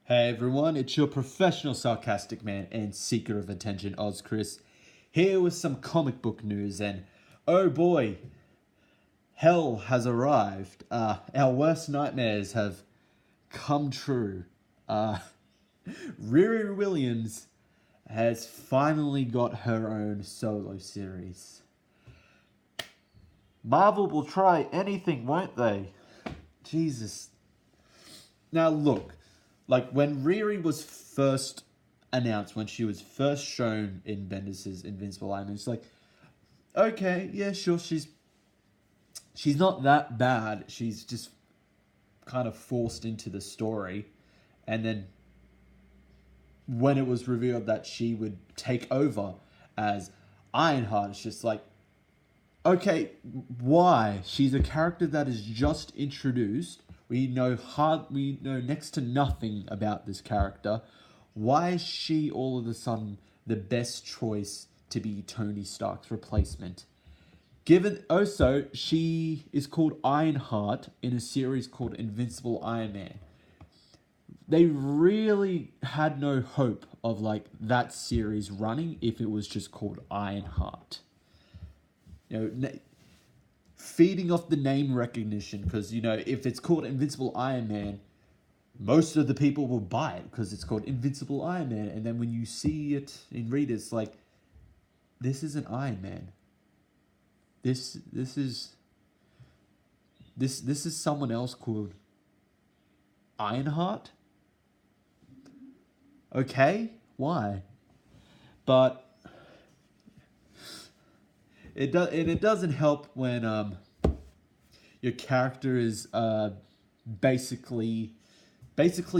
Hey everyone, it's your professional sarcastic man and seeker of attention, Oz Chris, here with some comic book news. And oh boy, hell has arrived. Our worst nightmares have come true. Riri Williams has finally got her own solo series. Marvel will try anything, won't they? Jesus. Now look, like when Riri was first announced, when she was first shown in Bendis' Invincible Iron Man, it's like, okay, yeah, sure, she's not that bad. She's just kind of forced into the story. And then when it was revealed that she would take over as Ironheart, it's just like, okay, why? She's a character that is just introduced. We know next to nothing about this character. Why is she all of a sudden the best choice to be Tony Stark's replacement? Given also she is called Ironheart in a series called Invincible Iron Man. They really had no hope of like that series running if it was just called Ironheart. Feeding off the name recognition, because if it's called Invincible Iron Man, most of the people will buy it because it's called Invincible Iron Man. And then when you see it in readers, like, this isn't Iron Man. This is someone else called Ironheart. Okay, why? But it doesn't help when your character is basically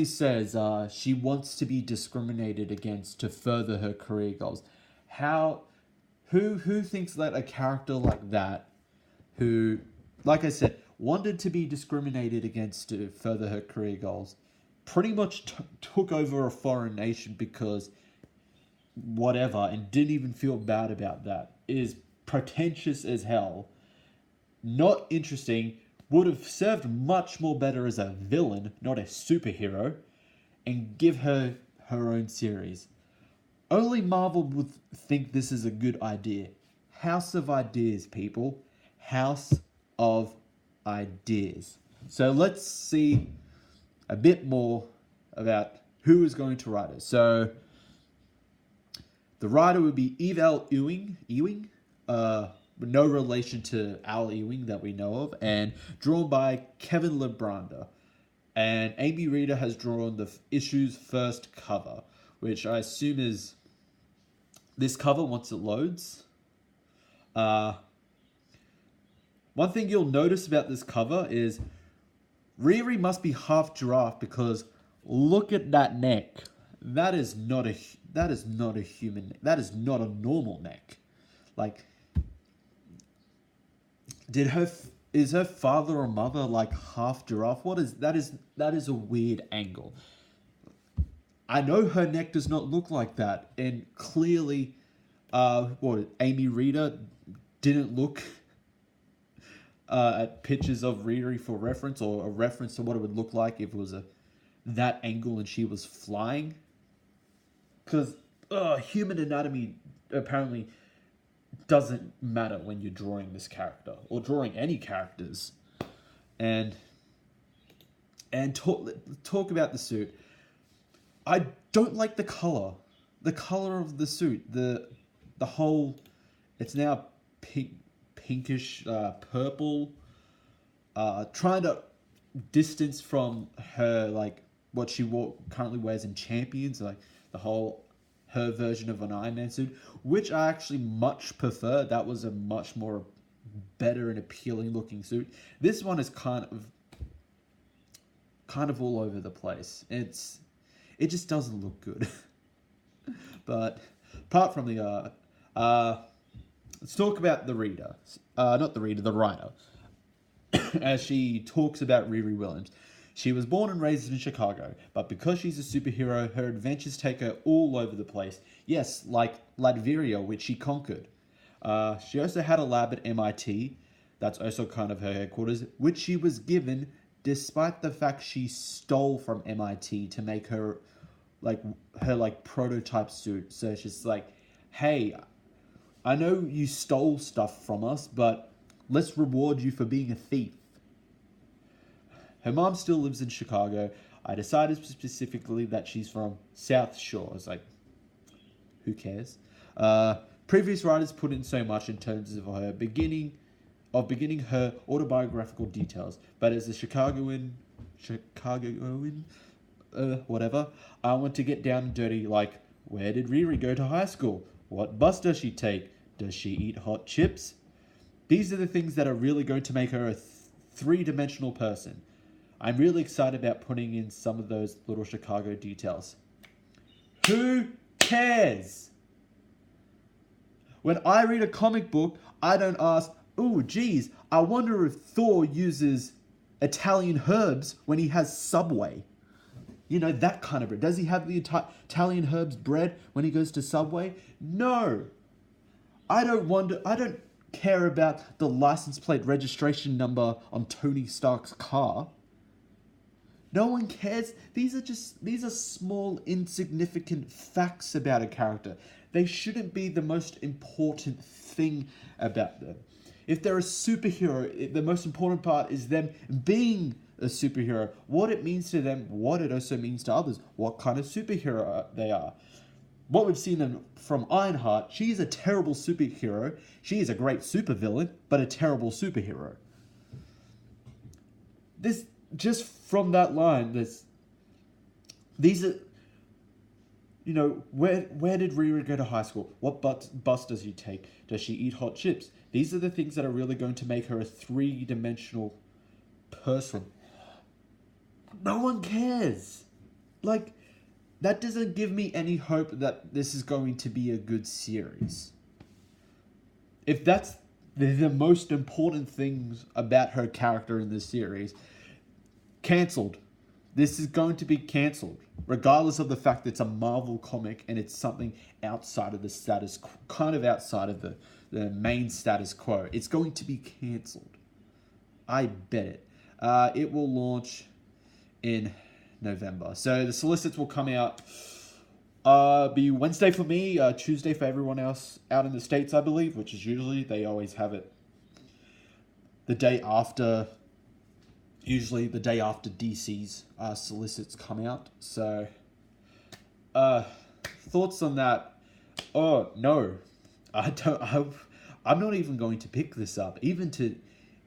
says she wants to be discriminated against to further her career goals. Who thinks that a character like that, who, like I said, wanted to be discriminated against to further her career goals, pretty much took over a foreign nation because whatever, and didn't even feel bad about that, is pretentious as hell, not interesting, would have served much more better as a villain, not a superhero, and give her her own series. Only Marvel would think this is a good idea. House of ideas, people. House of ideas. So let's see a bit more about who is going to write it. So the writer would be Ewing, no relation to Al Ewing that we know of, and drawn by Kevin LeBranda. And Amy Reeder has drawn the issue's first cover, which I assume is this cover once it loads. One thing you'll notice about this cover is Riri must be half giraffe, because look at that neck. That is not a human. That is not a normal neck. Like, is her father or mother like half giraffe? That is a weird angle. I know her neck does not look like that, and clearly, Amy Reeder didn't look at pictures of Riri for reference, or a reference to what it would look like if it was that angle and she was flying. Because human anatomy apparently doesn't matter when you're drawing this character or drawing any characters. And talk about the suit. I don't like the color. The color of the suit. The whole, it's now pinkish purple. Trying to distance from her, like what she currently wears in Champions, like her version of an Iron Man suit, which I actually much prefer. That was a much more better and appealing looking suit. This one is kind of all over the place. It just doesn't look good. But apart from the let's talk about the reader. Not the reader, the writer. As she talks about Riri Williams. She was born and raised in Chicago, but because she's a superhero, her adventures take her all over the place. Yes, like Latveria, which she conquered. She also had a lab at MIT. That's also kind of her headquarters, which she was given despite the fact she stole from MIT to make her prototype suit. So she's like, hey, I know you stole stuff from us, but let's reward you for being a thief. Her mom still lives in Chicago. I decided specifically that she's from South Shore. I was like, who cares? Previous writers put in so much in terms of her beginning her autobiographical details, but as a Chicagoan, whatever, I want to get down and dirty, like, where did Riri go to high school? What bus does she take? Does she eat hot chips? These are the things that are really going to make her a three-dimensional person. I'm really excited about putting in some of those little Chicago details. Who cares? When I read a comic book, I don't ask, oh, geez, I wonder if Thor uses Italian herbs when he has Subway. You know, that kind of bread. Does he have the Italian herbs bread when he goes to Subway? No. I don't care about the license plate registration number on Tony Stark's car. No one cares. These are small, insignificant facts about a character. They shouldn't be the most important thing about them. If they're a superhero, the most important part is them being a superhero. What it means to them, what it also means to others, what kind of superhero they are. What we've seen from Ironheart, she's a terrible superhero. She is a great supervillain, but a terrible superhero. This, just from that line, these are, you know, where did Riri go to high school? What bus does she take? Does she eat hot chips? These are the things that are really going to make her a three-dimensional person. No one cares. Like, that doesn't give me any hope that this is going to be a good series. If that's the most important things about her character in this series, cancelled. This is going to be cancelled, regardless of the fact that it's a Marvel comic and it's something outside of the status, kind of outside of the main status quo. It's going to be cancelled. I bet it. It will launch in November. So the solicits will come out, be Wednesday for me, Tuesday for everyone else out in the States, I believe, which is usually, they always have it the day after. Usually the day after DC's solicits come out. So, thoughts on that? Oh, no. I'm not even going to pick this up. Even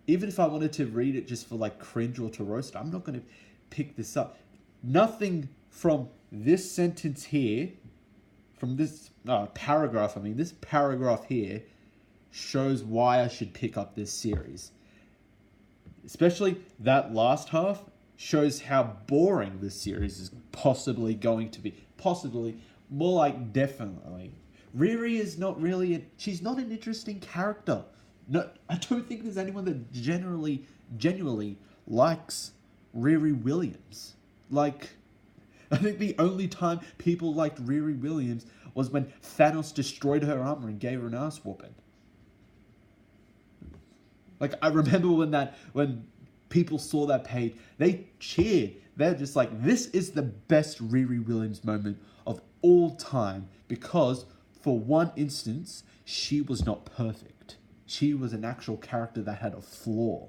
if I wanted to read it just for like cringe or to roast, I'm not going to pick this up. Nothing from this sentence here, from this paragraph, this paragraph here shows why I should pick up this series. Especially that last half shows how boring this series is possibly going to be. Possibly, more like definitely. Riri is not really, she's not an interesting character. No, I don't think there's anyone that genuinely likes Riri Williams. Like, I think the only time people liked Riri Williams was when Thanos destroyed her armor and gave her an ass whooping. Like, I remember when people saw that page, they cheered. They're just like, this is the best Riri Williams moment of all time, because for one instance, she was not perfect. She was an actual character that had a flaw.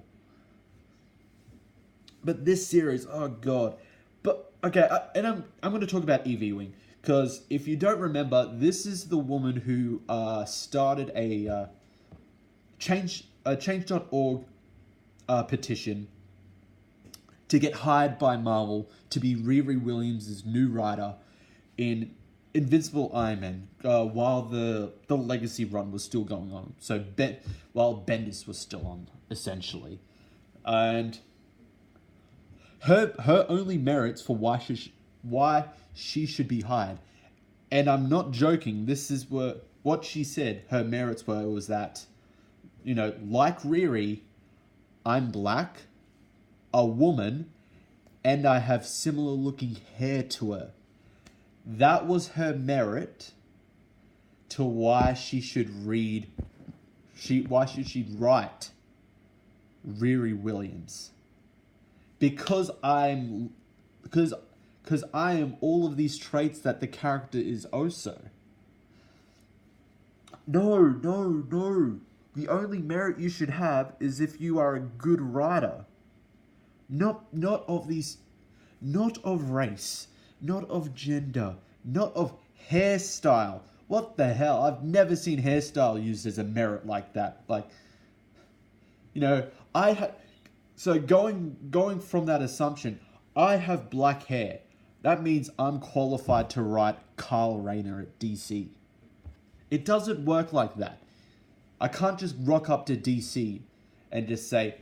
But this series, oh god. But, okay, I'm going to talk about Evie Wing, because if you don't remember, this is the woman who started a Change.org petition to get hired by Marvel to be Riri Williams' new writer in Invincible Iron Man while the Legacy run was still going on. So while Bendis was still on, essentially. And her only merits for why she should be hired, and I'm not joking, this is what she said her merits was that, you know, like Riri, I'm black, a woman, and I have similar looking hair to her. That was her merit to why she should write Riri Williams. because because I am all of these traits that the character is also. No. The only merit you should have is if you are a good writer. Not of these, not of race, not of gender, not of hairstyle. What the hell? I've never seen hairstyle used as a merit like that. Like, you know, so going from that assumption, I have black hair. That means I'm qualified to write Kyle Rayner at DC. It doesn't work like that. I can't just rock up to DC and just say,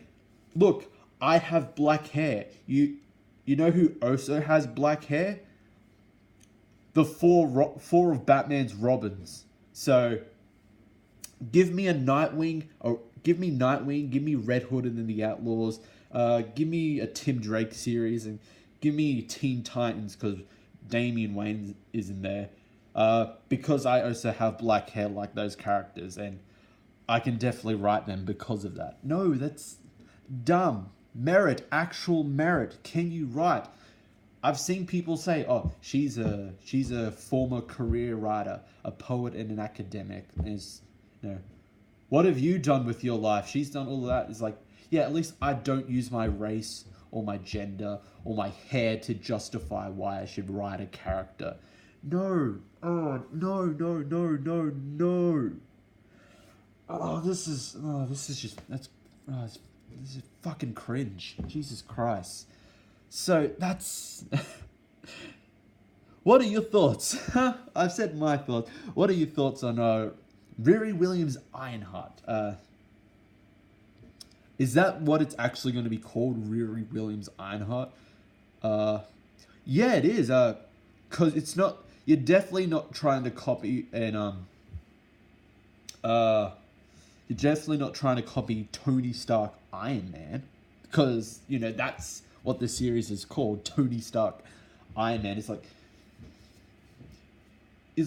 look, I have black hair. You know who also has black hair? The four of Batman's Robins. So give me a Nightwing, or give me Red Hood and then the Outlaws. Give me a Tim Drake series, and give me Teen Titans because Damian Wayne is in there. Because I also have black hair like those characters, and I can definitely write them because of that. No, that's dumb. Merit, actual merit. Can you write? I've seen people say, "Oh, she's a former career writer, a poet, and an academic." And it's, you know, what have you done with your life? She's done all of that. It's like, yeah, at least I don't use my race or my gender or my hair to justify why I should write a character. No. Oh, no. This is fucking cringe. Jesus Christ. So that's what are your thoughts? I've said my thoughts. What are your thoughts on Riri Williams Ironheart? Is that what it's actually going to be called, Riri Williams Ironheart? Yeah, it is. Because it's not. You're definitely not trying to copy you're definitely not trying to copy Tony Stark Iron Man, because you know that's what the series is called, Tony Stark Iron Man. It's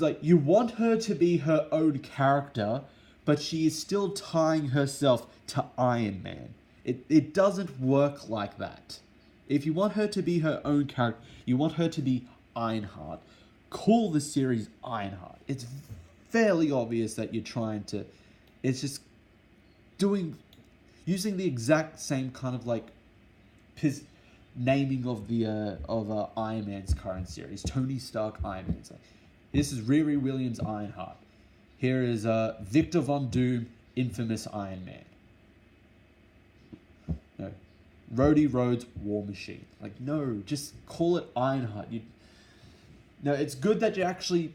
like you want her to be her own character, but she is still tying herself to Iron Man. It doesn't work like that. If you want her to be her own character, you want her to be Ironheart. Call the series Ironheart. It's fairly obvious that you're trying to. It's just using the exact same kind of like naming of the Iron Man's current series, Tony Stark Iron Man. So this is Riri Williams Ironheart. Here is Victor Von Doom, infamous Iron Man. No, Rhodey Rhodes, War Machine. Like, no, just call it Ironheart. No, it's good that you're actually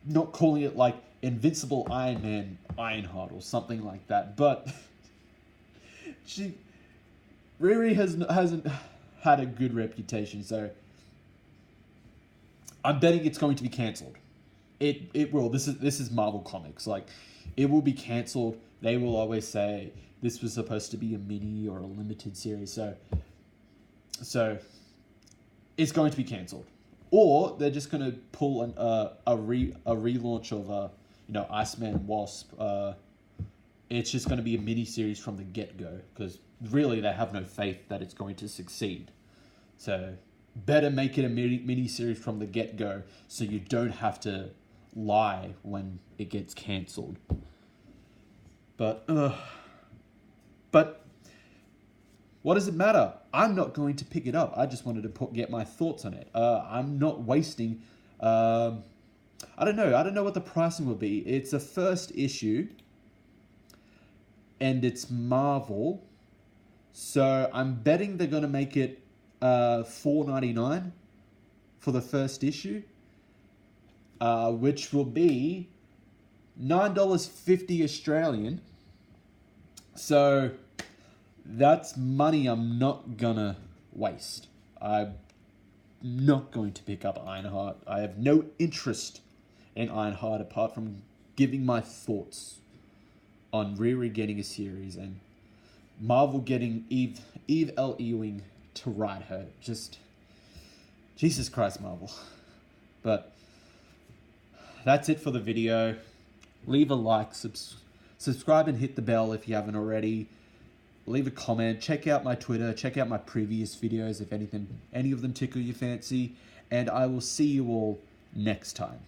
not calling it like Invincible Iron Man Ironheart or something like that. But Riri hasn't had a good reputation, so I'm betting it's going to be cancelled. It will. This is Marvel Comics. Like, it will be cancelled. They will always say this was supposed to be a mini or a limited series, so it's going to be cancelled. Or they're just going to pull a relaunch of Iceman and Wasp. It's just going to be a mini series from the get-go, because really they have no faith that it's going to succeed. So better make it a mini series from the get-go, so you don't have to lie when it gets cancelled. But what does it matter? I'm not going to pick it up. I just wanted to get my thoughts on it. I'm not wasting. I don't know. I don't know what the pricing will be. It's a first issue, and it's Marvel, so I'm betting they're going to make it $4.99 for the first issue, which will be $9.50 Australian. So that's money I'm not gonna waste. I'm not going to pick up Ironheart. I have no interest in Ironheart apart from giving my thoughts on Riri getting a series and Marvel getting Eve L. Ewing to write her. Just Jesus Christ, Marvel. But that's it for the video. Leave a like, subscribe and hit the bell if you haven't already. leave a comment, check out my Twitter, check out my previous videos if any of them tickle your fancy, and I will see you all next time.